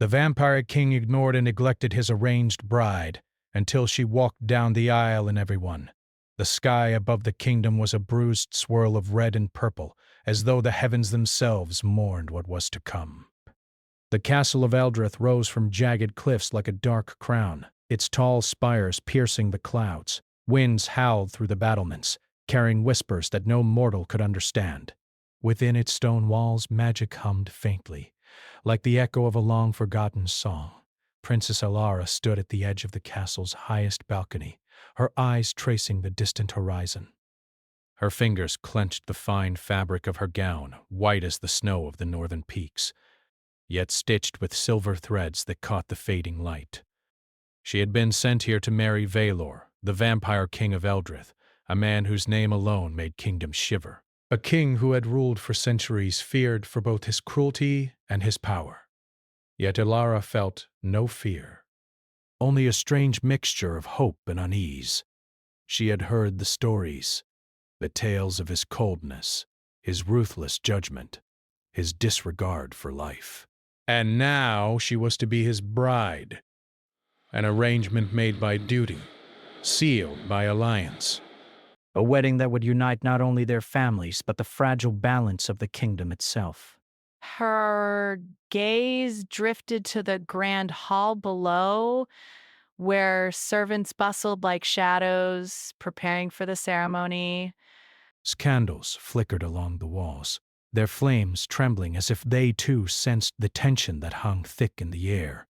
The vampire king ignored and neglected his arranged bride until she walked down the aisle and everyone. The sky above the kingdom was a bruised swirl of red and purple, as though the heavens themselves mourned what was to come. The castle of Eldrith rose from jagged cliffs like a dark crown, its tall spires piercing the clouds. Winds howled through the battlements, carrying whispers that no mortal could understand. Within its stone walls, magic hummed faintly, like the echo of a long-forgotten song. Princess Alara stood at the edge of the castle's highest balcony, her eyes tracing the distant horizon. Her fingers clenched the fine fabric of her gown, white as the snow of the northern peaks, yet stitched with silver threads that caught the fading light. She had been sent here to marry Valor, the vampire king of Eldrith, a man whose name alone made kingdoms shiver. A king who had ruled for centuries, feared for both his cruelty and his power. Yet Alara felt no fear, only a strange mixture of hope and unease. She had heard the stories, the tales of his coldness, his ruthless judgment, his disregard for life. And now she was to be his bride, an arrangement made by duty, sealed by alliance. A wedding that would unite not only their families, but the fragile balance of the kingdom itself. Her gaze drifted to the grand hall below, where servants bustled like shadows, preparing for the ceremony. Candles flickered along the walls, their flames trembling as if they too sensed the tension that hung thick in the air.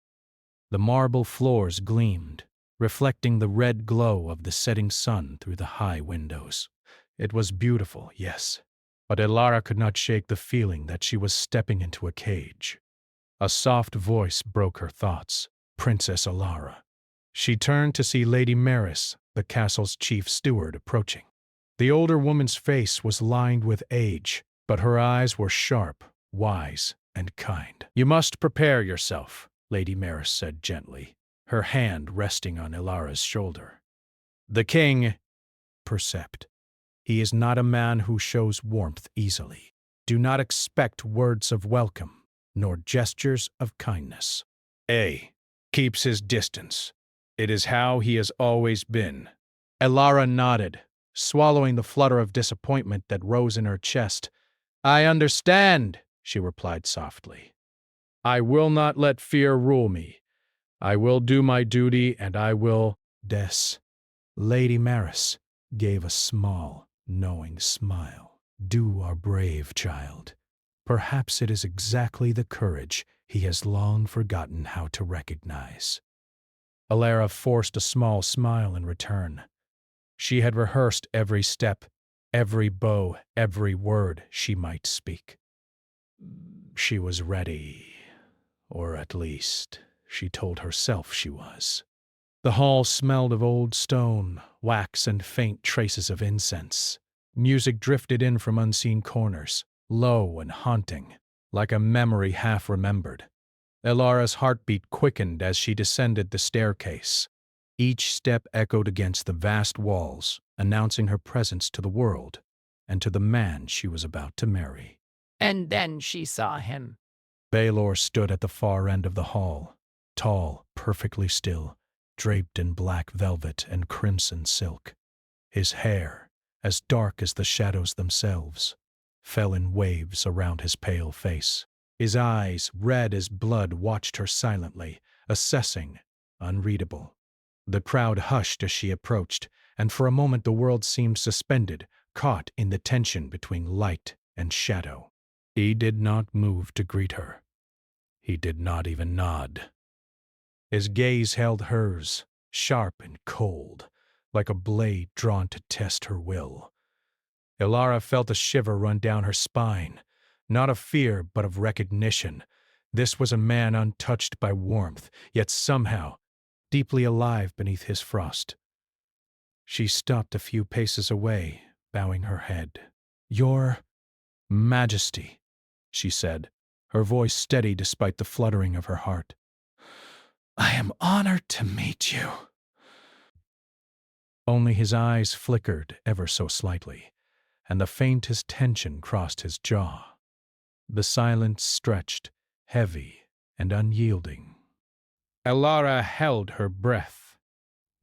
The marble floors gleamed, reflecting the red glow of the setting sun through the high windows. It was beautiful, yes, but Alara could not shake the feeling that she was stepping into a cage. A soft voice broke her thoughts. Princess Alara. She turned to see Lady Maris, the castle's chief steward, approaching. The older woman's face was lined with age, but her eyes were sharp, wise, and kind. "You must prepare yourself," Lady Maris said gently, her hand resting on Ilara's shoulder. "The king, percept. He is not a man who shows warmth easily. Do not expect words of welcome, nor gestures of kindness. A keeps his distance. It is how he has always been." Alara nodded, swallowing the flutter of disappointment that rose in her chest. "I understand," she replied softly. "I will not let fear rule me. I will do my duty, and I will—" Lady Maris gave a small, knowing smile. "Do our brave child. Perhaps it is exactly the courage he has long forgotten how to recognize." Alara forced a small smile in return. She had rehearsed every step, every bow, every word she might speak. She was ready, or at least she told herself she was. The hall smelled of old stone, wax, and faint traces of incense. Music drifted in from unseen corners, low and haunting, like a memory half remembered. Elara's heartbeat quickened as she descended the staircase. Each step echoed against the vast walls, announcing her presence to the world and to the man she was about to marry. And then she saw him. Baelor stood at the far end of the hall, tall, perfectly still, draped in black velvet and crimson silk. His hair, as dark as the shadows themselves, fell in waves around his pale face. His eyes, red as blood, watched her silently, assessing, unreadable. The crowd hushed as she approached, and for a moment the world seemed suspended, caught in the tension between light and shadow. He did not move to greet her. He did not even nod. His gaze held hers, sharp and cold, like a blade drawn to test her will. Alara felt a shiver run down her spine, not of fear but of recognition. This was a man untouched by warmth, yet somehow deeply alive beneath his frost. She stopped a few paces away, bowing her head. "Your Majesty," she said, her voice steady despite the fluttering of her heart. "I am honored to meet you." Only his eyes flickered ever so slightly, and the faintest tension crossed his jaw. The silence stretched, heavy and unyielding. Elara held her breath.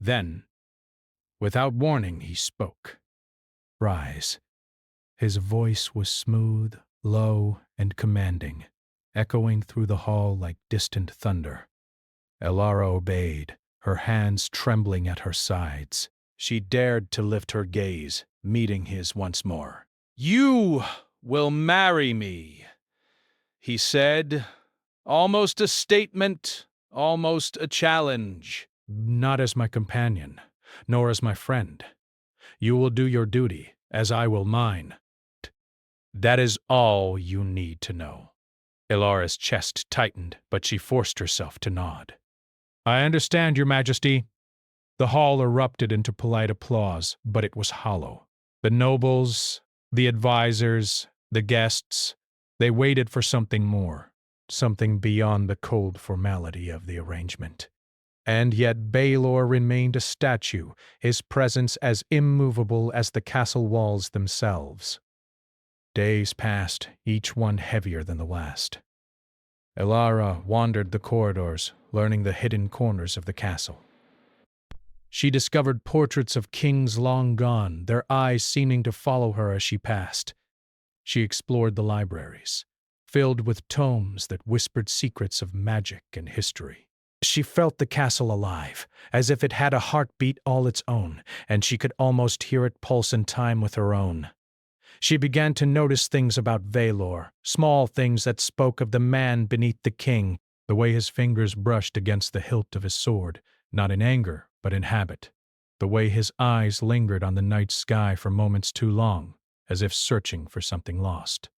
Then, without warning, he spoke. Rise. His voice was smooth, low, and commanding, echoing through the hall like distant thunder. Elara obeyed, her hands trembling at her sides. She dared to lift her gaze, meeting his once more. "You will marry me," he said, almost a statement, almost a challenge. "Not as my companion, nor as my friend. You will do your duty, as I will mine. That is all you need to know." Elara's chest tightened, but she forced herself to nod. "I understand, Your Majesty." The hall erupted into polite applause, but it was hollow. The nobles, the advisors, the guests, they waited for something more, something beyond the cold formality of the arrangement. And yet Baelor remained a statue, his presence as immovable as the castle walls themselves. Days passed, each one heavier than the last. Elara wandered the corridors, learning the hidden corners of the castle. She discovered portraits of kings long gone, their eyes seeming to follow her as she passed. She explored the libraries, filled with tomes that whispered secrets of magic and history. She felt the castle alive, as if it had a heartbeat all its own, and she could almost hear it pulse in time with her own. She began to notice things about Baelor, small things that spoke of the man beneath the king, the way his fingers brushed against the hilt of his sword, not in anger, but in habit, the way his eyes lingered on the night sky for moments too long, as if searching for something lost.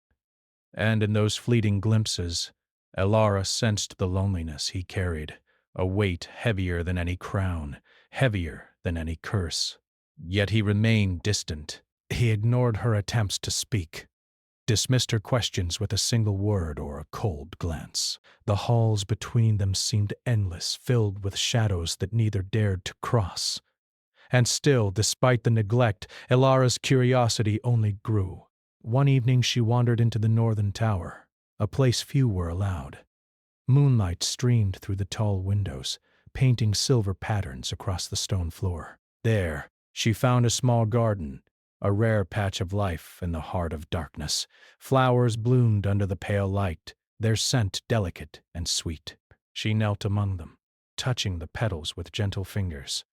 And in those fleeting glimpses, Elara sensed the loneliness he carried, a weight heavier than any crown, heavier than any curse. Yet he remained distant. He ignored her attempts to speak, dismissed her questions with a single word or a cold glance. The halls between them seemed endless, filled with shadows that neither dared to cross. And still, despite the neglect, Elara's curiosity only grew. One evening she wandered into the northern tower, a place few were allowed. Moonlight streamed through the tall windows, painting silver patterns across the stone floor. There, she found a small garden, a rare patch of life in the heart of darkness. Flowers bloomed under the pale light, their scent delicate and sweet. She knelt among them, touching the petals with gentle fingers.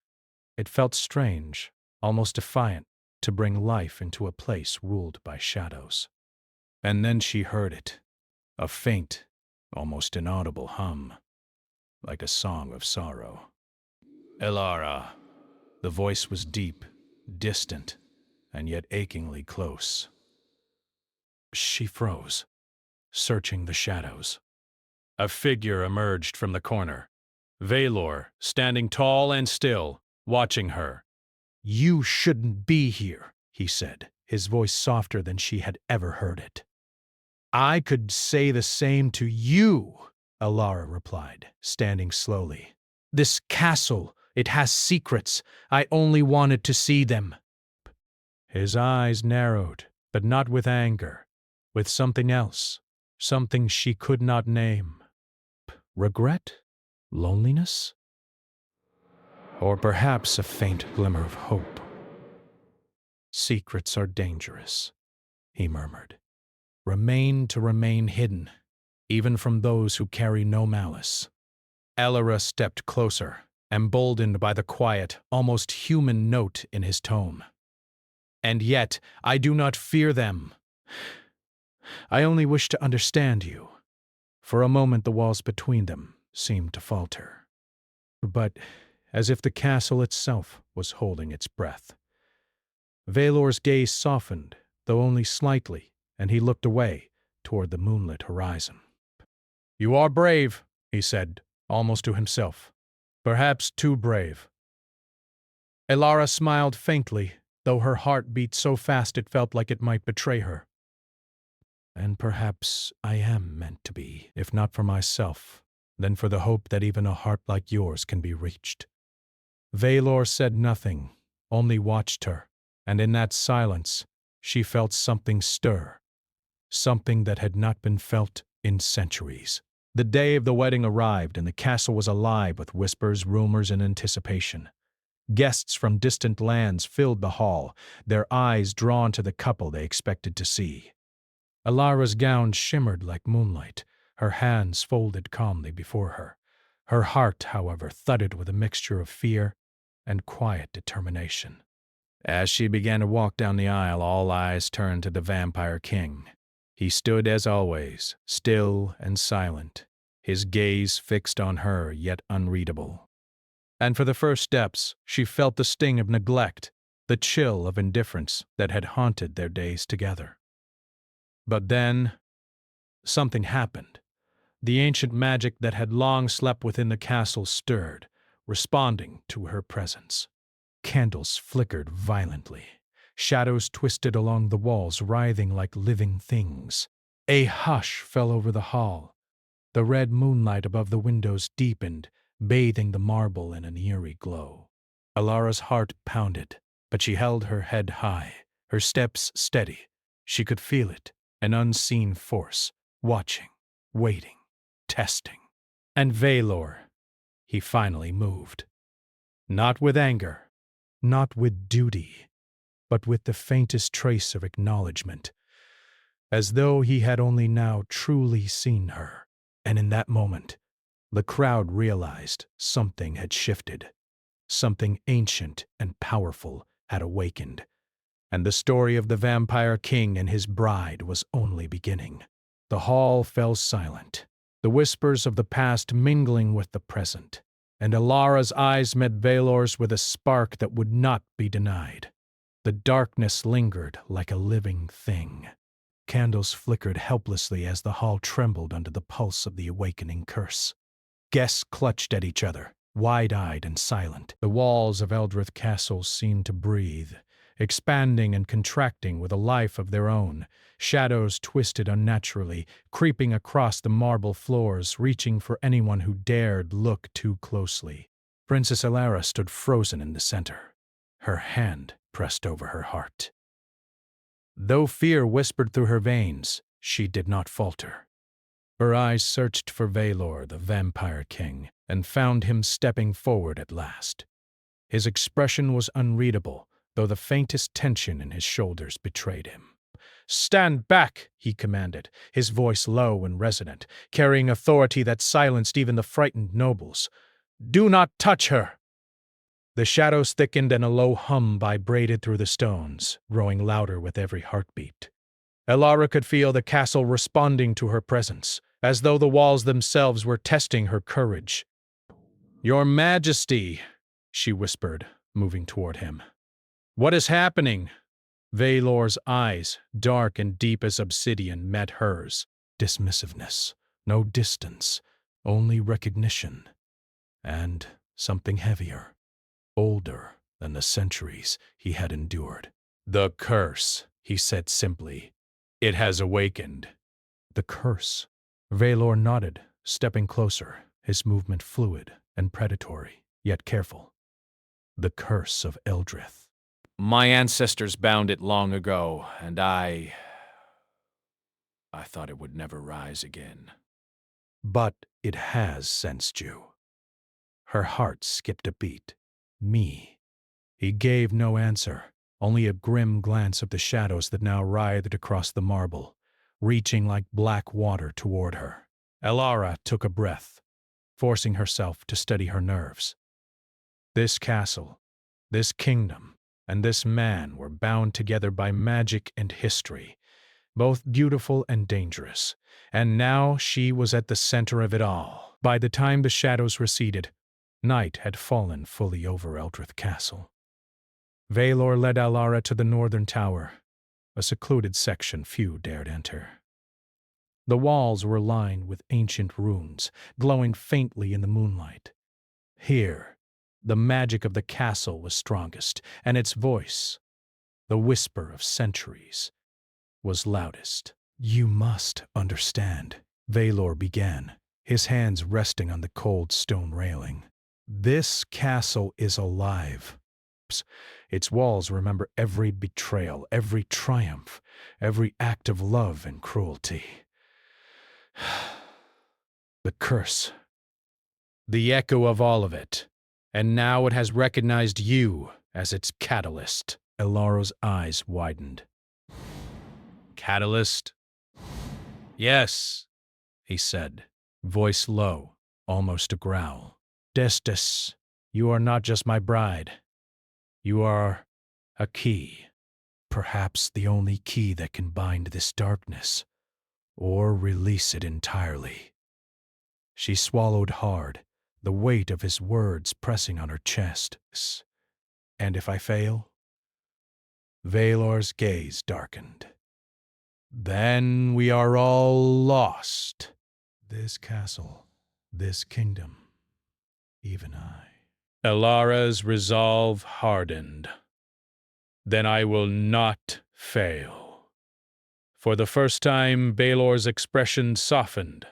It felt strange, almost defiant, to bring life into a place ruled by shadows. And then she heard it, a faint, almost inaudible hum, like a song of sorrow. "Elara." The voice was deep, distant, and yet achingly close. She froze, searching the shadows. A figure emerged from the corner. Baelor, standing tall and still, watching her. "You shouldn't be here," he said, his voice softer than she had ever heard it. "I could say the same to you," Elara replied, standing slowly. "This castle, it has secrets. I only wanted to see them." His eyes narrowed, but not with anger, with something else, something she could not name. Regret? Loneliness? Or perhaps a faint glimmer of hope. "Secrets are dangerous," he murmured. "Remain to remain hidden, even from those who carry no malice." Elara stepped closer, emboldened by the quiet, almost human note in his tone. "And yet, I do not fear them. I only wish to understand you." For a moment the walls between them seemed to falter. But, as if the castle itself was holding its breath. Baelor's gaze softened, though only slightly, and he looked away, toward the moonlit horizon. "You are brave," he said, almost to himself. "Perhaps too brave." Elara smiled faintly, though her heart beat so fast it felt like it might betray her. "And perhaps I am meant to be, if not for myself, then for the hope that even a heart like yours can be reached." Baelor said nothing, only watched her, and in that silence she felt something stir, something that had not been felt in centuries. The day of the wedding arrived, and the castle was alive with whispers, rumors, and anticipation. Guests from distant lands filled the hall, their eyes drawn to the couple they expected to see. Alara's gown shimmered like moonlight, her hands folded calmly before her. Her heart, however, thudded with a mixture of fear and quiet determination. As she began to walk down the aisle, all eyes turned to the Vampire King. He stood as always, still and silent, his gaze fixed on her, yet unreadable. And for the first steps, she felt the sting of neglect, the chill of indifference that had haunted their days together. But then, something happened. The ancient magic that had long slept within the castle stirred, responding to her presence. Candles flickered violently. Shadows twisted along the walls, writhing like living things. A hush fell over the hall. The red moonlight above the windows deepened, bathing the marble in an eerie glow. Alara's heart pounded, but she held her head high, her steps steady. She could feel it, an unseen force, watching, waiting, testing. And Velor, he finally moved. Not with anger, not with duty, but with the faintest trace of acknowledgement, as though he had only now truly seen her. And in that moment, the crowd realized something had shifted. Something ancient and powerful had awakened, and the story of the Vampire King and his bride was only beginning. The hall fell silent, the whispers of the past mingling with the present, and Alara's eyes met Velor's with a spark that would not be denied. The darkness lingered like a living thing. Candles flickered helplessly as the hall trembled under the pulse of the awakening curse. Guests clutched at each other, wide-eyed and silent. The walls of Eldrith Castle seemed to breathe, expanding and contracting with a life of their own. Shadows twisted unnaturally, creeping across the marble floors, reaching for anyone who dared look too closely. Princess Alara stood frozen in the center, her hand pressed over her heart. Though fear whispered through her veins, she did not falter. Her eyes searched for Velor, the Vampire King, and found him stepping forward at last. His expression was unreadable, though the faintest tension in his shoulders betrayed him. "Stand back," he commanded, his voice low and resonant, carrying authority that silenced even the frightened nobles. "Do not touch her!" The shadows thickened and a low hum vibrated through the stones, growing louder with every heartbeat. Alara could feel the castle responding to her presence, as though the walls themselves were testing her courage. "Your Majesty," she whispered, moving toward him. "What is happening?" Velor's eyes, dark and deep as obsidian, met hers. Dismissiveness, no distance, only recognition. And something heavier, older than the centuries he had endured. "The curse," he said simply. "It has awakened." "The curse?" Velor nodded, stepping closer, his movement fluid and predatory, yet careful. "The curse of Eldrith. My ancestors bound it long ago, and I thought it would never rise again. But it has sensed you." Her heart skipped a beat. Me. He gave no answer, only a grim glance of the shadows that now writhed across the marble, reaching like black water toward her. Alara took a breath, forcing herself to steady her nerves. This castle, this kingdom, and this man were bound together by magic and history, both beautiful and dangerous, and now she was at the center of it all. By the time the shadows receded, night had fallen fully over Eldrith Castle. Velor led Alara to the northern tower, a secluded section few dared enter. The walls were lined with ancient runes, glowing faintly in the moonlight. Here, the magic of the castle was strongest, and its voice, the whisper of centuries, was loudest. "You must understand," Velor began, his hands resting on the cold stone railing. "This castle is alive. Its walls remember every betrayal, every triumph, every act of love and cruelty. The curse. The echo of all of it. And now it has recognized you as its catalyst. Elara's eyes widened. Catalyst? Yes, he said, voice low, almost a growl. Destus, you are not just my bride. You are a key. Perhaps the only key that can bind this darkness, or release it entirely. She swallowed hard, the weight of his words pressing on her chest. And if I fail? Valor's gaze darkened. Then we are all lost. This castle, this kingdom, even I. Elara's resolve hardened. Then I will not fail. For the first time, Baelor's expression softened,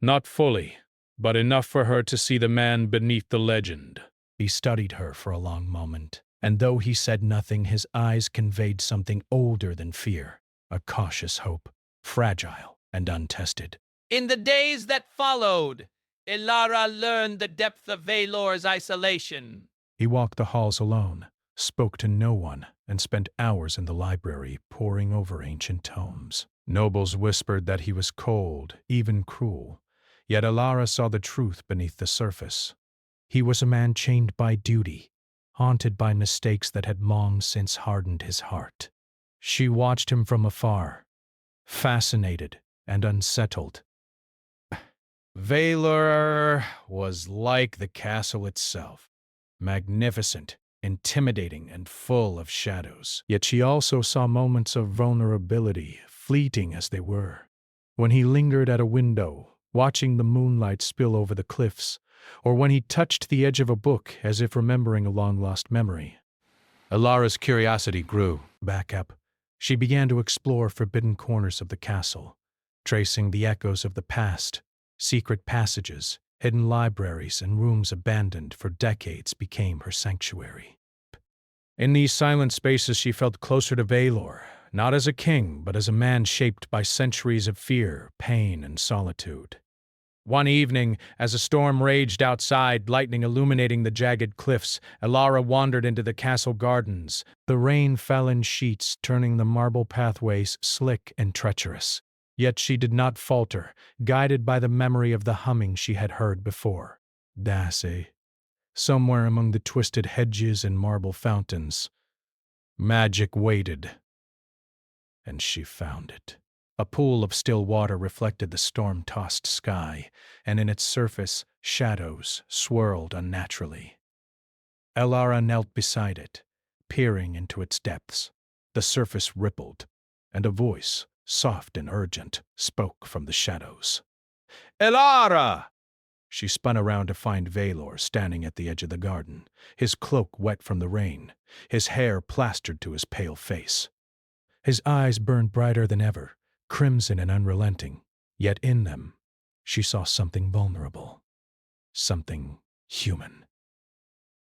not fully, but enough for her to see the man beneath the legend. He studied her for a long moment, and though he said nothing, his eyes conveyed something older than fear, a cautious hope, fragile and untested. In the days that followed, Elara learned the depth of Valor's isolation. He walked the halls alone, spoke to no one, and spent hours in the library poring over ancient tomes. Nobles whispered that he was cold, even cruel, yet Elara saw the truth beneath the surface. He was a man chained by duty, haunted by mistakes that had long since hardened his heart. She watched him from afar, fascinated and unsettled. Valor was like the castle itself, magnificent, intimidating, and full of shadows. Yet she also saw moments of vulnerability, fleeting as they were. When he lingered at a window, watching the moonlight spill over the cliffs, or when he touched the edge of a book as if remembering a long-lost memory. Elara's curiosity grew. Back up, she began to explore forbidden corners of the castle, tracing the echoes of the past. Secret passages, hidden libraries, and rooms abandoned for decades became her sanctuary. In these silent spaces she felt closer to Valor, not as a king, but as a man shaped by centuries of fear, pain, and solitude. One evening, as a storm raged outside, lightning illuminating the jagged cliffs, Elara wandered into the castle gardens. The rain fell in sheets, turning the marble pathways slick and treacherous. Yet she did not falter, guided by the memory of the humming she had heard before. Dasse, somewhere among the twisted hedges and marble fountains, magic waited, and she found it. A pool of still water reflected the storm-tossed sky, and in its surface, shadows swirled unnaturally. Elara knelt beside it, peering into its depths. The surface rippled, and a voice, soft and urgent, spoke from the shadows. Elara! She spun around to find Valor standing at the edge of the garden, his cloak wet from the rain, his hair plastered to his pale face. His eyes burned brighter than ever, crimson and unrelenting, yet in them she saw something vulnerable, something human.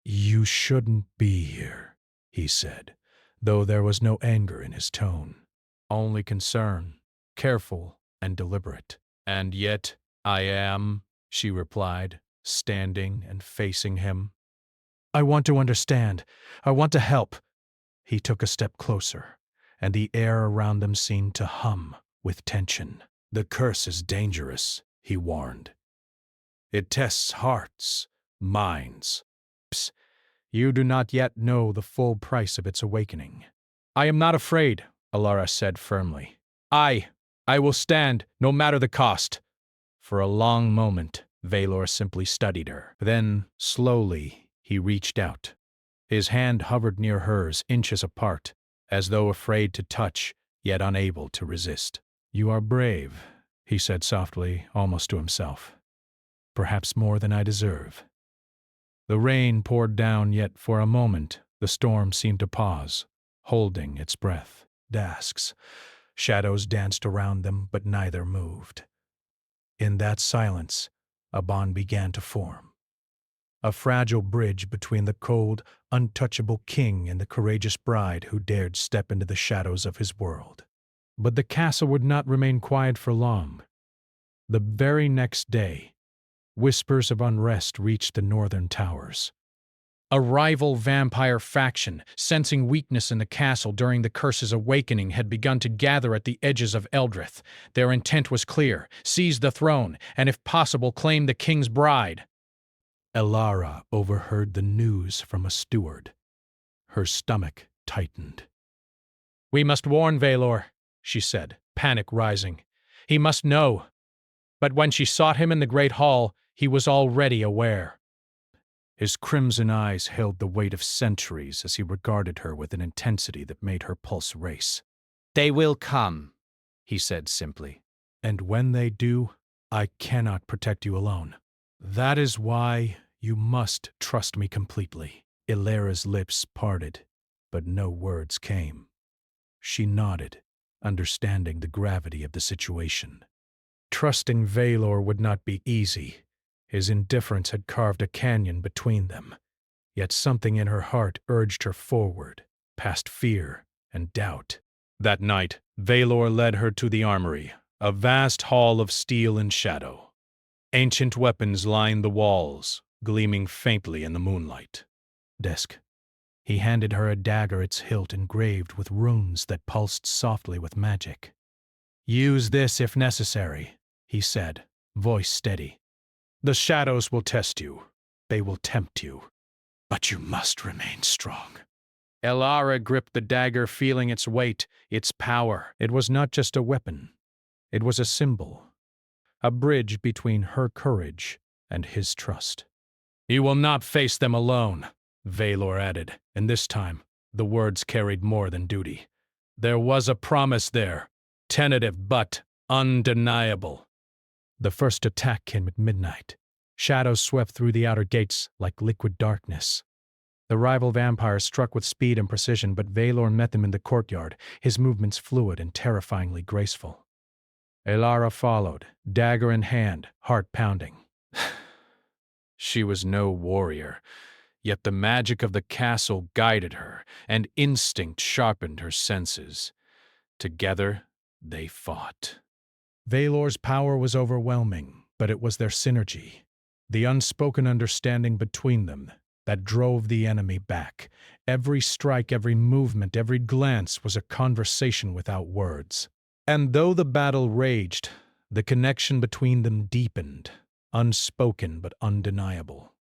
You shouldn't be here, he said, though there was no anger in his tone. Only concern, careful and deliberate. And yet I am, she replied, standing and facing him. I want to understand. I want to help. He took a step closer, and the air around them seemed to hum with tension. The curse is dangerous, he warned. It tests hearts, minds. You do not yet know the full price of its awakening. I am not afraid, Elara said firmly. I will stand, no matter the cost. For a long moment, Valor simply studied her. Then, slowly, he reached out. His hand hovered near hers, inches apart, as though afraid to touch, yet unable to resist. You are brave, he said softly, almost to himself. Perhaps more than I deserve. The rain poured down, yet for a moment, the storm seemed to pause, holding its breath. Dasks. Shadows danced around them, but neither moved. In that silence, a bond began to form. A fragile bridge between the cold, untouchable king and the courageous bride who dared step into the shadows of his world. But the castle would not remain quiet for long. The very next day, Whispers of unrest reached the northern towers. A rival vampire faction, sensing weakness in the castle during the curse's awakening, had begun to gather at the edges of Eldrith. Their intent was clear: seize the throne, and if possible claim the king's bride. Elara overheard the news from a steward. Her stomach tightened. "We must warn Valor," she said, panic rising. "He must know." But when she sought him in the great hall, he was already aware. His crimson eyes held the weight of centuries as he regarded her with an intensity that made her pulse race. "They will come," he said simply. "And when they do, I cannot protect you alone. That is why you must trust me completely." Ilara's lips parted, but no words came. She nodded, understanding the gravity of the situation. Trusting Valor would not be easy. His indifference had carved a canyon between them, yet something in her heart urged her forward, past fear and doubt. That night, Valor led her to the armory, a vast hall of steel and shadow. Ancient weapons lined the walls, gleaming faintly in the moonlight. "Desk." He handed her a dagger, its hilt engraved with runes that pulsed softly with magic. "Use this if necessary," he said, voice steady. "The shadows will test you. They will tempt you. But you must remain strong." Elara gripped the dagger, feeling its weight, its power. It was not just a weapon. It was a symbol, a bridge between her courage and his trust. "You will not face them alone," Valor added, and this time the words carried more than duty. There was a promise there, tentative but undeniable. The first attack came at midnight. Shadows swept through the outer gates like liquid darkness. The rival vampires struck with speed and precision, but Valor met them in the courtyard, his movements fluid and terrifyingly graceful. Elara followed, dagger in hand, heart pounding. She was no warrior, yet the magic of the castle guided her, and instinct sharpened her senses. Together, they fought. Valor's power was overwhelming, but it was their synergy, the unspoken understanding between them, that drove the enemy back. Every strike, every movement, every glance was a conversation without words. And though the battle raged, the connection between them deepened, unspoken but undeniable.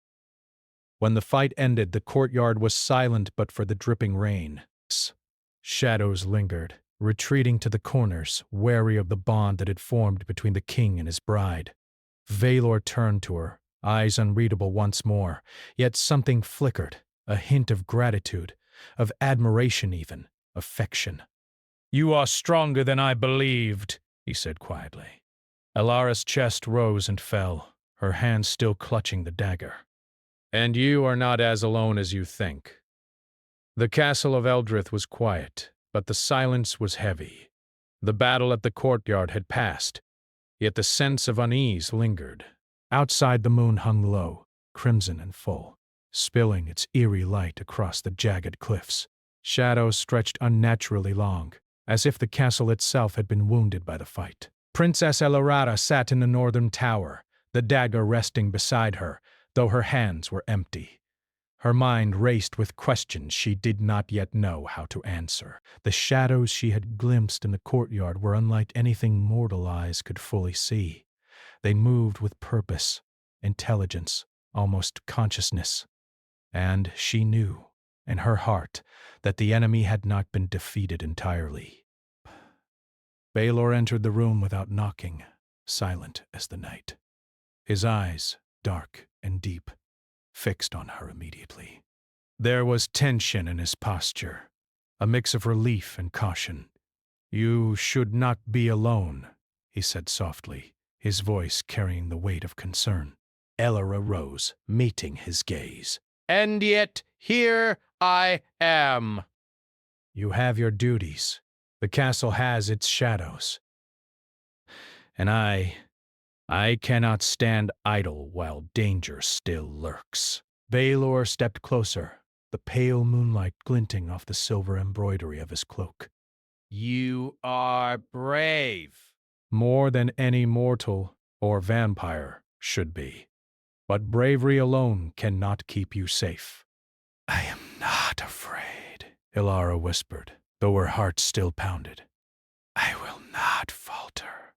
When the fight ended, the courtyard was silent but for the dripping rain. Shadows lingered, retreating to the corners, wary of the bond that had formed between the king and his bride. Valor turned to her, eyes unreadable once more, yet something flickered, a hint of gratitude, of admiration even, affection. "You are stronger than I believed," he said quietly. Elara's chest rose and fell, her hand still clutching the dagger. "And you are not as alone as you think." The castle of Eldrith was quiet, but the silence was heavy. The battle at the courtyard had passed, yet the sense of unease lingered. Outside, the moon hung low, crimson and full, spilling its eerie light across the jagged cliffs. Shadows stretched unnaturally long, as if the castle itself had been wounded by the fight. Princess Elara sat in the northern tower, the dagger resting beside her, though her hands were empty. Her mind raced with questions she did not yet know how to answer. The shadows she had glimpsed in the courtyard were unlike anything mortal eyes could fully see. They moved with purpose, intelligence, almost consciousness. And she knew, in her heart, that the enemy had not been defeated entirely. Valor entered the room without knocking, silent as the night. His eyes, dark and deep, fixed on her immediately. There was tension in his posture, a mix of relief and caution. "You should not be alone," he said softly, his voice carrying the weight of concern. Elara rose, meeting his gaze. "And yet here I am." "You have your duties. The castle has its shadows. And I cannot stand idle while danger still lurks." Valor stepped closer, the pale moonlight glinting off the silver embroidery of his cloak. "You are brave." "More than any mortal or vampire should be." but bravery alone cannot keep you safe. I am not afraid, Ilara whispered, though her heart still pounded. I will not falter.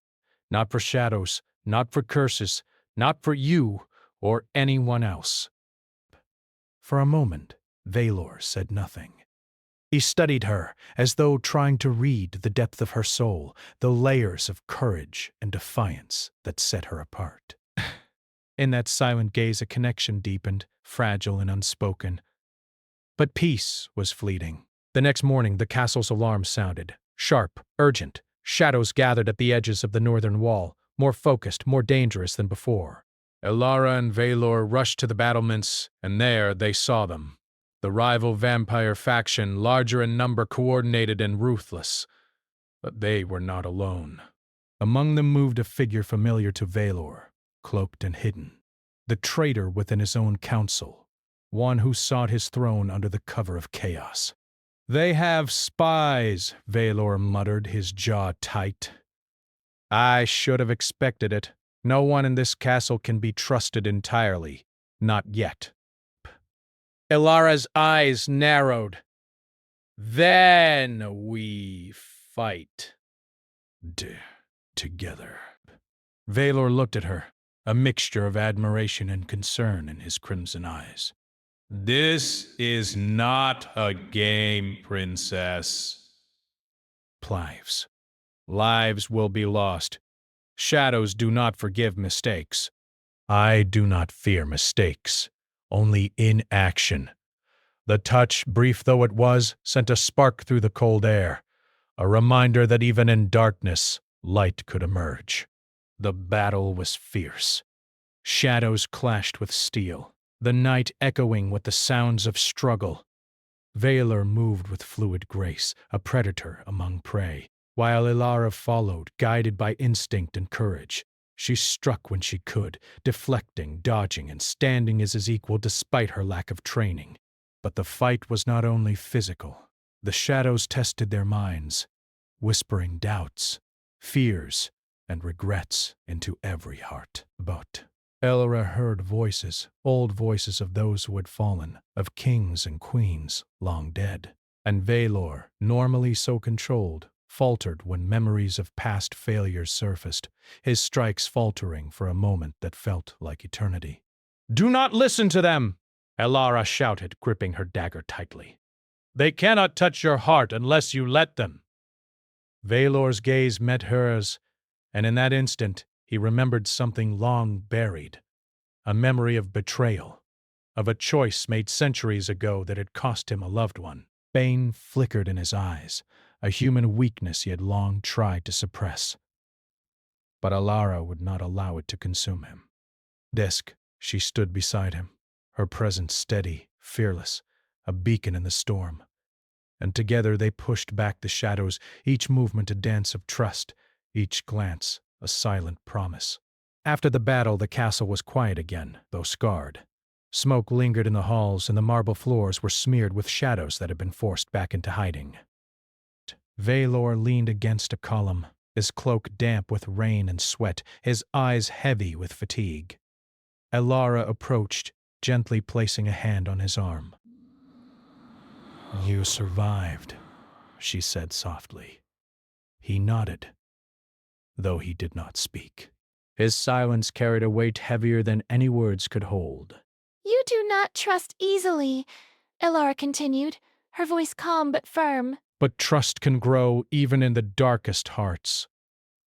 Not for shadows, not for curses, not for you or anyone else. For a moment, Valor said nothing. He studied her as though trying to read the depth of her soul, the layers of courage and defiance that set her apart. In that silent gaze, a connection deepened, fragile and unspoken. But peace was fleeting. The next morning, the castle's alarm sounded, sharp, urgent. Shadows gathered at the edges of the northern wall, more focused, more dangerous than before. Ilara and Valor rushed to the battlements, and there they saw them. The rival vampire faction, larger in number, coordinated and ruthless. But they were not alone. Among them moved a figure familiar to Valor, cloaked and hidden. The traitor within his own council, one who sought his throne under the cover of chaos. They have spies, Valor muttered, his jaw tight. I should have expected it. No one in this castle can be trusted entirely. Not yet. Ilara's eyes narrowed. Then we fight. Together. Valor looked at her, a mixture of admiration and concern in his crimson eyes. This is not a game, princess. Lives will be lost. Shadows do not forgive mistakes. I do not fear mistakes, only inaction. The touch, brief though it was, sent a spark through the cold air, a reminder that even in darkness, light could emerge. The battle was fierce. Shadows clashed with steel, the night echoing with the sounds of struggle. Valor moved with fluid grace, a predator among prey, while Ilara followed, guided by instinct and courage. She struck when she could, deflecting, dodging, and standing as his equal despite her lack of training. But the fight was not only physical. The shadows tested their minds, whispering doubts, fears, and regrets into every heart. But Ilara heard voices, old voices of those who had fallen, of kings and queens long dead. And Valor, normally so controlled, faltered when memories of past failures surfaced, his strikes faltering for a moment that felt like eternity. Do not listen to them, Ilara shouted, gripping her dagger tightly. They cannot touch your heart unless you let them. Valor's gaze met hers, and in that instant he remembered something long buried, a memory of betrayal, of a choice made centuries ago that had cost him a loved one. Bane flickered in his eyes, a human weakness he had long tried to suppress. But Ilara would not allow it to consume him. She stood beside him, her presence steady, fearless, a beacon in the storm. And together they pushed back the shadows, each movement a dance of trust, each glance a silent promise. After the battle, the castle was quiet again, though scarred. Smoke lingered in the halls, and the marble floors were smeared with shadows that had been forced back into hiding. Valor leaned against a column, his cloak damp with rain and sweat, his eyes heavy with fatigue. Ilara approached, gently placing a hand on his arm. You survived, she said softly. He nodded, though he did not speak. His silence carried a weight heavier than any words could hold. You do not trust easily, Ilara continued, her voice calm but firm. But trust can grow even in the darkest hearts.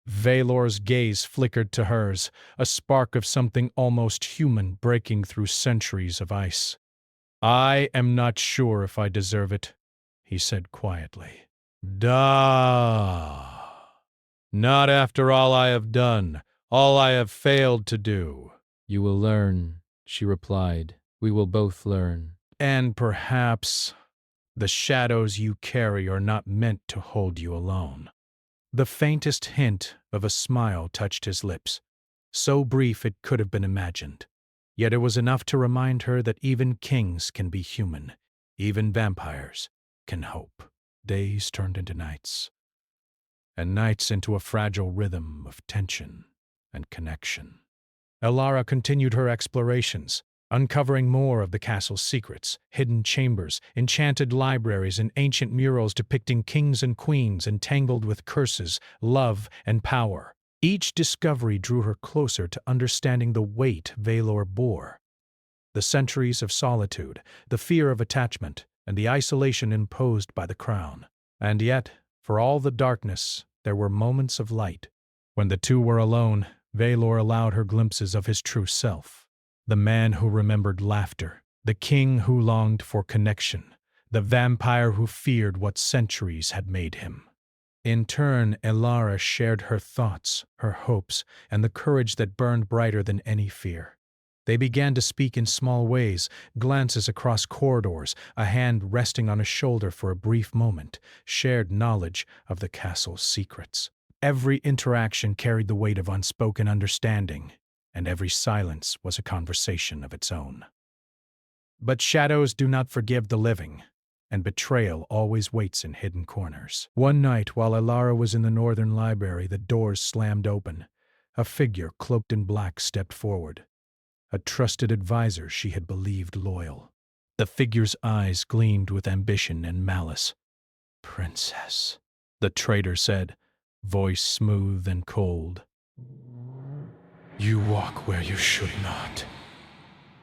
Valor's gaze flickered to hers, a spark of something almost human breaking through centuries of ice. I am not sure if I deserve it, he said quietly. Not after all I have done, all I have failed to do. You will learn, she replied. We will both learn. And perhaps the shadows you carry are not meant to hold you alone. The faintest hint of a smile touched his lips, so brief it could have been imagined. Yet it was enough to remind her that even kings can be human, even vampires can hope. Days turned into nights, and nights into a fragile rhythm of tension and connection. Elara continued her explorations, uncovering more of the castle's secrets, hidden chambers, enchanted libraries, and ancient murals depicting kings and queens entangled with curses, love, and power. Each discovery drew her closer to understanding the weight Valor bore. The centuries of solitude, the fear of attachment, and the isolation imposed by the crown. And yet, for all the darkness, there were moments of light. When the two were alone, Valor allowed her glimpses of his true self. The man who remembered laughter, the king who longed for connection, the vampire who feared what centuries had made him. In turn, Elara shared her thoughts, her hopes, and the courage that burned brighter than any fear. They began to speak in small ways, glances across corridors, a hand resting on a shoulder for a brief moment, shared knowledge of the castle's secrets. Every interaction carried the weight of unspoken understanding, and every silence was a conversation of its own. But shadows do not forgive the living, and betrayal always waits in hidden corners. One night, while Elara was in the northern library, the doors slammed open. A figure cloaked in black stepped forward. A trusted advisor she had believed loyal. The figure's eyes gleamed with ambition and malice. "Princess," the traitor said, voice smooth and cold. "You walk where you should not.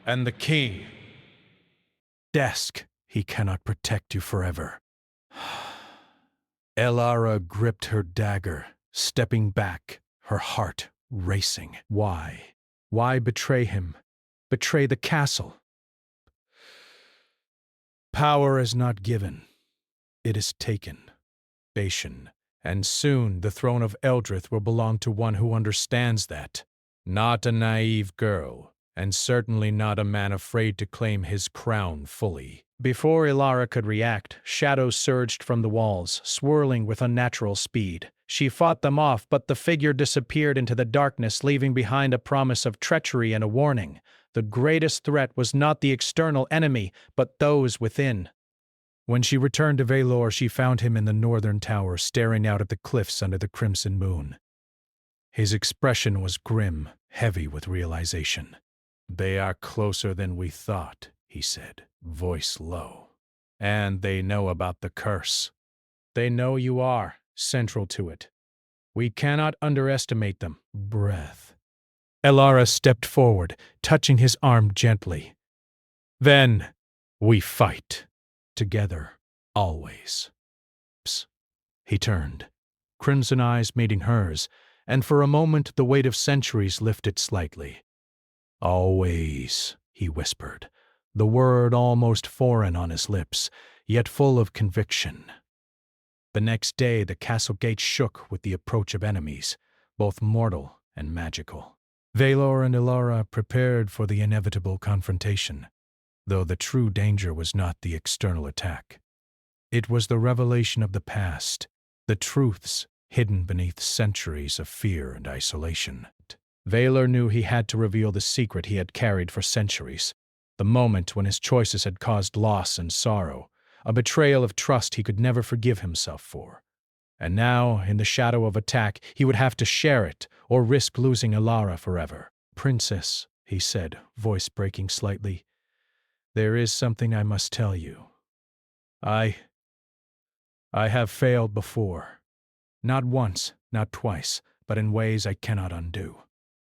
And the king, desk, he cannot protect you forever." Elara gripped her dagger, stepping back, her heart racing. Why? Why betray him? Betray the castle? Power is not given. It is taken. Bashan. And soon the throne of Eldrith will belong to one who understands that. Not a naive girl, and certainly not a man afraid to claim his crown fully. Before Elara could react, shadows surged from the walls, swirling with unnatural speed. She fought them off, but the figure disappeared into the darkness, leaving behind a promise of treachery and a warning. The greatest threat was not the external enemy, but those within. When she returned to Valor, she found him in the northern tower, staring out at the cliffs under the crimson moon. His expression was grim, heavy with realization. "They are closer than we thought," he said, voice low. "And they know about the curse. They know you are central to it. We cannot underestimate them." Breath. Elara stepped forward, touching his arm gently. "Then we fight. Together, always." Psst. He turned, crimson eyes meeting hers, and for a moment the weight of centuries lifted slightly. "Always," he whispered, the word almost foreign on his lips, yet full of conviction. The next day the castle gate shook with the approach of enemies, both mortal and magical. Valor and Elara prepared for the inevitable confrontation, though the true danger was not the external attack. It was the revelation of the past, the truths hidden beneath centuries of fear and isolation. Valor knew he had to reveal the secret he had carried for centuries, the moment when his choices had caused loss and sorrow, a betrayal of trust he could never forgive himself for. And now, in the shadow of attack, he would have to share it or risk losing Elara forever. "Princess," he said, voice breaking slightly, "there is something I must tell you. I have failed before. Not once, not twice, but in ways I cannot undo.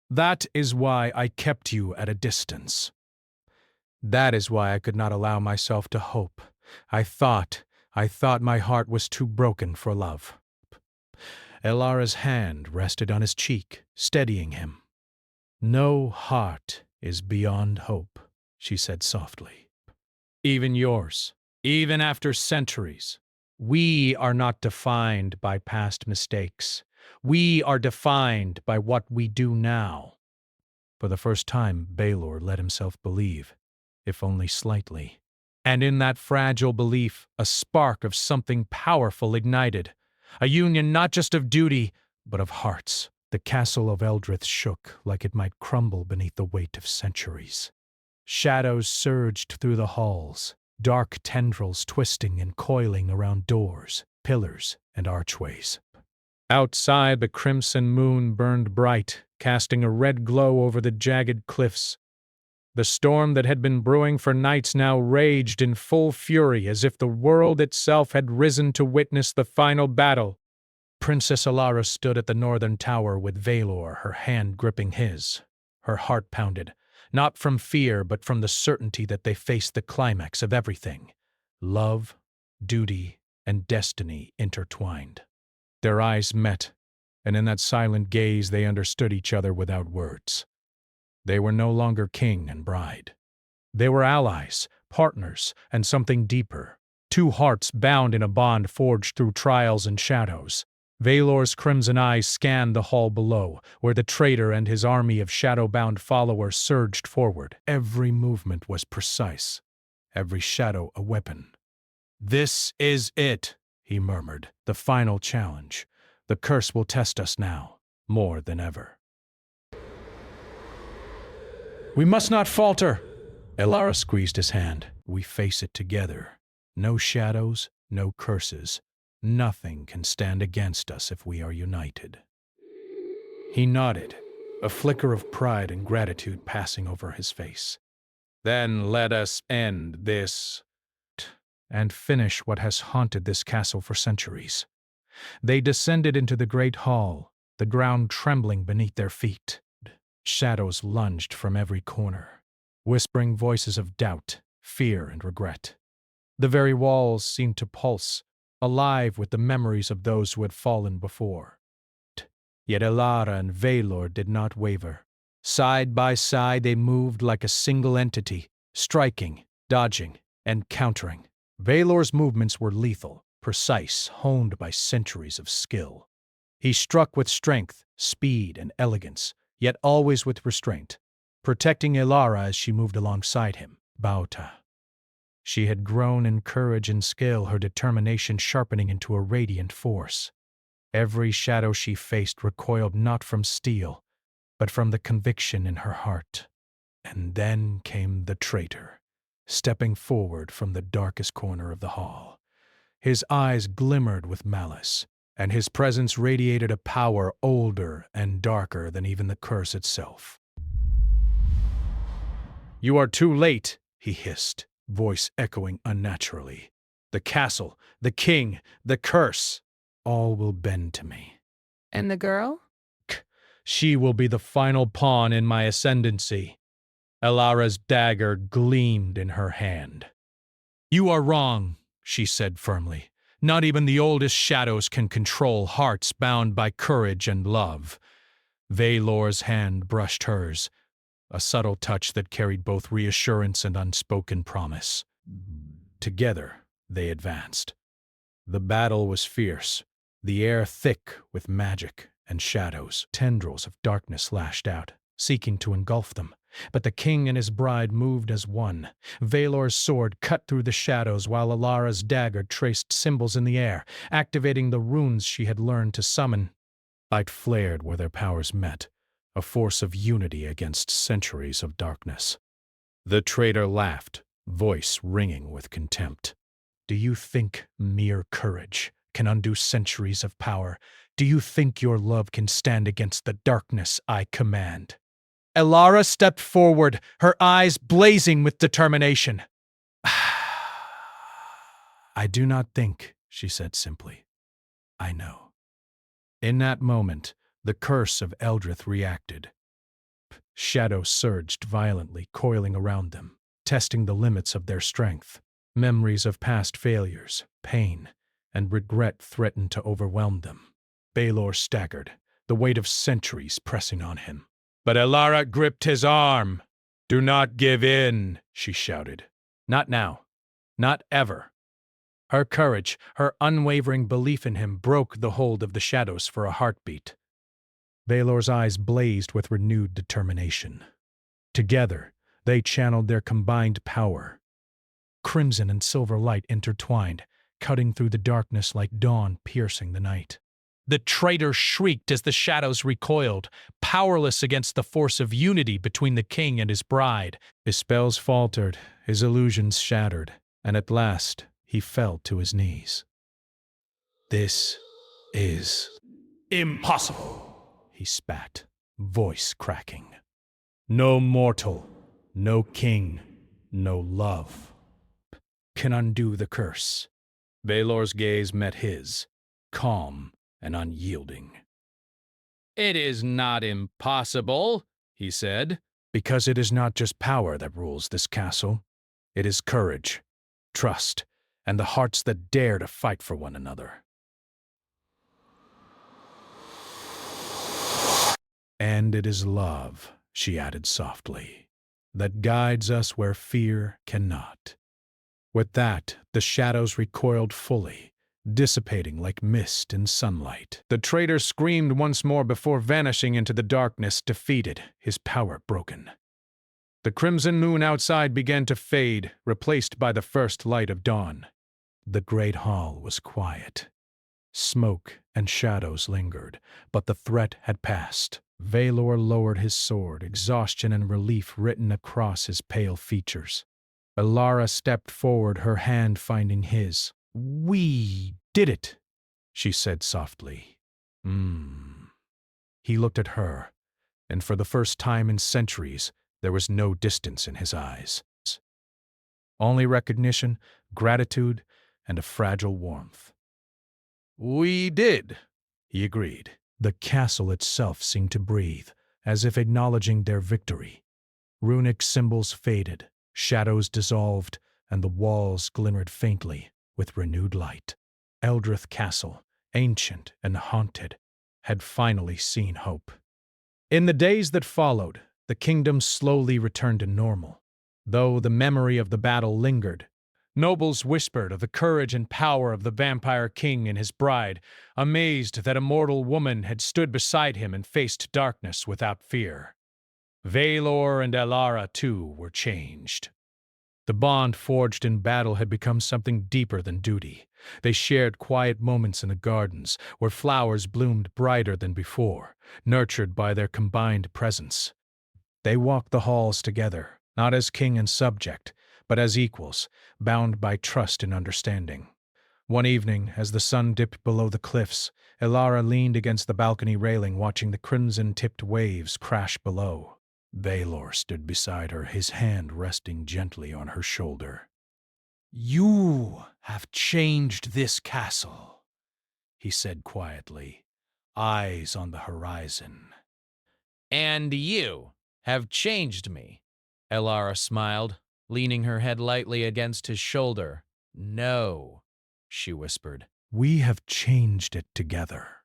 That is why I kept you at a distance. That is why I could not allow myself to hope. I thought my heart was too broken for love." Elara's hand rested on his cheek, steadying him. "No heart is beyond hope," she said softly. "Even yours, even after centuries. We are not defined by past mistakes. We are defined by what we do now." For the first time, Valor let himself believe, if only slightly. And in that fragile belief, a spark of something powerful ignited. A union not just of duty, but of hearts. The castle of Eldrith shook like it might crumble beneath the weight of centuries. Shadows surged through the halls, dark tendrils twisting and coiling around doors, pillars, and archways. Outside, the crimson moon burned bright, casting a red glow over the jagged cliffs. The storm that had been brewing for nights now raged in full fury, as if the world itself had risen to witness the final battle. Princess Alara stood at the northern tower with Valor, her hand gripping his. Her heart pounded, not from fear but from the certainty that they faced the climax of everything. Love, duty, and destiny intertwined. Their eyes met, and in that silent gaze they understood each other without words. They were no longer king and bride. They were allies, partners, and something deeper. Two hearts bound in a bond forged through trials and shadows. Valor's crimson eyes scanned the hall below, where the traitor and his army of shadow-bound followers surged forward. Every movement was precise, every shadow a weapon. "This is it," he murmured, "the final challenge. The curse will test us now, more than ever." "We must not falter!" Elara squeezed his hand. "We face it together. No shadows, no curses. Nothing can stand against us if we are united." He nodded, a flicker of pride and gratitude passing over his face. "Then let us end this and finish what has haunted this castle for centuries." They descended into the great hall, the ground trembling beneath their feet. Shadows lunged from every corner, whispering voices of doubt, fear, and regret. The very walls seemed to pulse, alive with the memories of those who had fallen before. Yet Elara and Valor did not waver. Side by side they moved like a single entity, striking, dodging, and countering. Valor's movements were lethal, precise, honed by centuries of skill. He struck with strength, speed, and elegance, yet always with restraint, protecting Elara as she moved alongside him. Bauta. She had grown in courage and skill, her determination sharpening into a radiant force. Every shadow she faced recoiled not from steel, but from the conviction in her heart. And then came the traitor, stepping forward from the darkest corner of the hall. His eyes glimmered with malice, and his presence radiated a power older and darker than even the curse itself. "You are too late," he hissed, voice echoing unnaturally. "The castle, the king, the curse, all will bend to me. And the girl? She will be the final pawn in my ascendancy." Elara's dagger gleamed in her hand. "You are wrong," she said firmly. "Not even the oldest shadows can control hearts bound by courage and love." Valor's hand brushed hers, a subtle touch that carried both reassurance and unspoken promise. Together, they advanced. The battle was fierce, the air thick with magic and shadows. Tendrils of darkness lashed out, seeking to engulf them. But the king and his bride moved as one. Valor's sword cut through the shadows while Elara's dagger traced symbols in the air, activating the runes she had learned to summon. Light flared where their powers met, a force of unity against centuries of darkness. The traitor laughed, voice ringing with contempt. "Do you think mere courage can undo centuries of power? Do you think your love can stand against the darkness I command?" Elara stepped forward, her eyes blazing with determination. "I do not think," she said simply. "I know." In that moment, the curse of Eldrith reacted. Shadows surged violently, coiling around them, testing the limits of their strength. Memories of past failures, pain, and regret threatened to overwhelm them. Valor staggered, the weight of centuries pressing on him. But Elara gripped his arm. "Do not give in," she shouted. "Not now. Not ever." Her courage, her unwavering belief in him broke the hold of the shadows for a heartbeat. Valor's eyes blazed with renewed determination. Together, they channeled their combined power. Crimson and silver light intertwined, cutting through the darkness like dawn piercing the night. The traitor shrieked as the shadows recoiled, powerless against the force of unity between the king and his bride. His spells faltered, his illusions shattered, and at last he fell to his knees. "This is Impossible, he spat, voice cracking. No mortal, no king, no love can undo the curse. Valor's gaze met his, calm and unyielding. It is not impossible, he said. Because it is not just power that rules this castle. It is courage, trust, and the hearts that dare to fight for one another. And it is love, she added softly, that guides us where fear cannot. With that, the shadows recoiled fully, dissipating like mist in sunlight. The traitor screamed once more before vanishing into the darkness, defeated, his power broken. The crimson moon outside began to fade, replaced by the first light of dawn. The great hall was quiet. Smoke and shadows lingered, but the threat had passed. Valor lowered his sword, exhaustion and relief written across his pale features. Elara stepped forward, her hand finding his. "We did it," she said softly. He looked at her, and for the first time in centuries, there was no distance in his eyes. Only recognition, gratitude, and a fragile warmth. "We did," he agreed. The castle itself seemed to breathe, as if acknowledging their victory. Runic symbols faded, shadows dissolved, and the walls glimmered faintly with renewed light. Eldrith Castle, ancient and haunted, had finally seen hope. In the days that followed, the kingdom slowly returned to normal. Though the memory of the battle lingered, nobles whispered of the courage and power of the vampire king and his bride, amazed that a mortal woman had stood beside him and faced darkness without fear. Valor and Elara, too, were changed. The bond forged in battle had become something deeper than duty. They shared quiet moments in the gardens, where flowers bloomed brighter than before, nurtured by their combined presence. They walked the halls together, not as king and subject, but as equals, bound by trust and understanding. One evening, as the sun dipped below the cliffs, Elara leaned against the balcony railing, watching the crimson-tipped waves crash below. Valor stood beside her, his hand resting gently on her shoulder. "You have changed this castle," he said quietly, eyes on the horizon. "And you have changed me," Elara smiled, leaning her head lightly against his shoulder. "No," she whispered. "We have changed it together."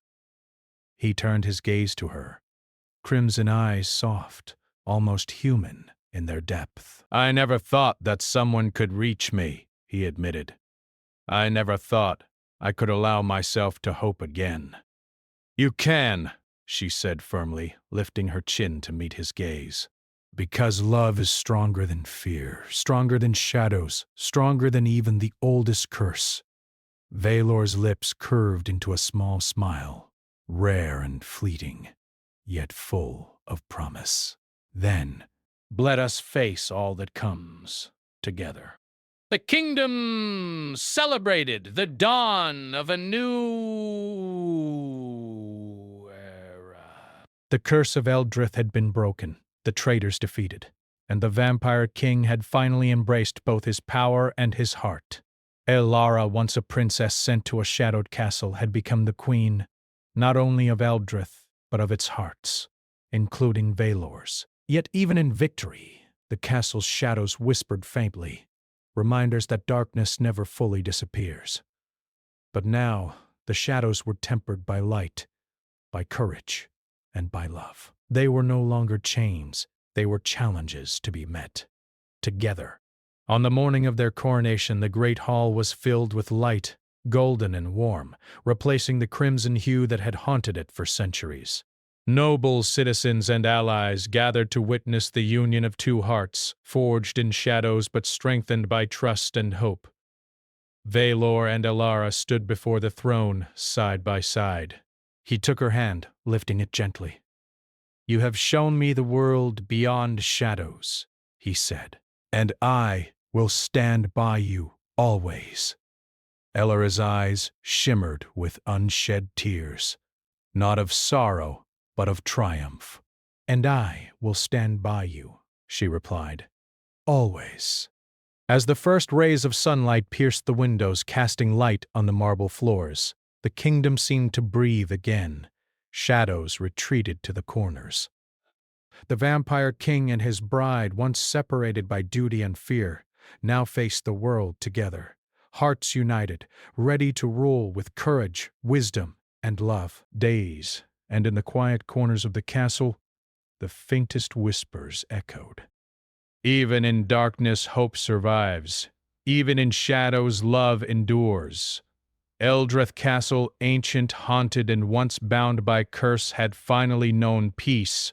He turned his gaze to her, crimson eyes soft, almost human in their depth. "I never thought that someone could reach me," he admitted. "I never thought I could allow myself to hope again." "You can," she said firmly, lifting her chin to meet his gaze. "Because love is stronger than fear, stronger than shadows, stronger than even the oldest curse." Valor's lips curved into a small smile, rare and fleeting, yet full of promise. "Then, let us face all that comes together." The kingdom celebrated the dawn of a new era. The curse of Eldrith had been broken, the traitors defeated, and the vampire king had finally embraced both his power and his heart. Elara, once a princess sent to a shadowed castle, had become the queen, not only of Eldrith, but of its hearts, including Valor's. Yet even in victory, the castle's shadows whispered faintly, reminders that darkness never fully disappears. But now, the shadows were tempered by light, by courage, and by love. They were no longer chains, they were challenges to be met, together. On the morning of their coronation, the great hall was filled with light, golden and warm, replacing the crimson hue that had haunted it for centuries. Noble citizens and allies gathered to witness the union of two hearts, forged in shadows but strengthened by trust and hope. Valor and Elara stood before the throne, side by side. He took her hand, lifting it gently. "You have shown me the world beyond shadows," he said, "and I will stand by you always." Elara's eyes shimmered with unshed tears. not of sorrow, but of triumph. And I will stand by you, she replied. Always. As the first rays of sunlight pierced the windows, casting light on the marble floors, the kingdom seemed to breathe again. Shadows retreated to the corners. The vampire king and his bride, once separated by duty and fear, now faced the world together, hearts united, ready to rule with courage, wisdom, and love. Days, and in the quiet corners of the castle, the faintest whispers echoed. Even in darkness, hope survives. Even in shadows, love endures. Eldreth Castle, ancient, haunted, and once bound by curse, had finally known peace.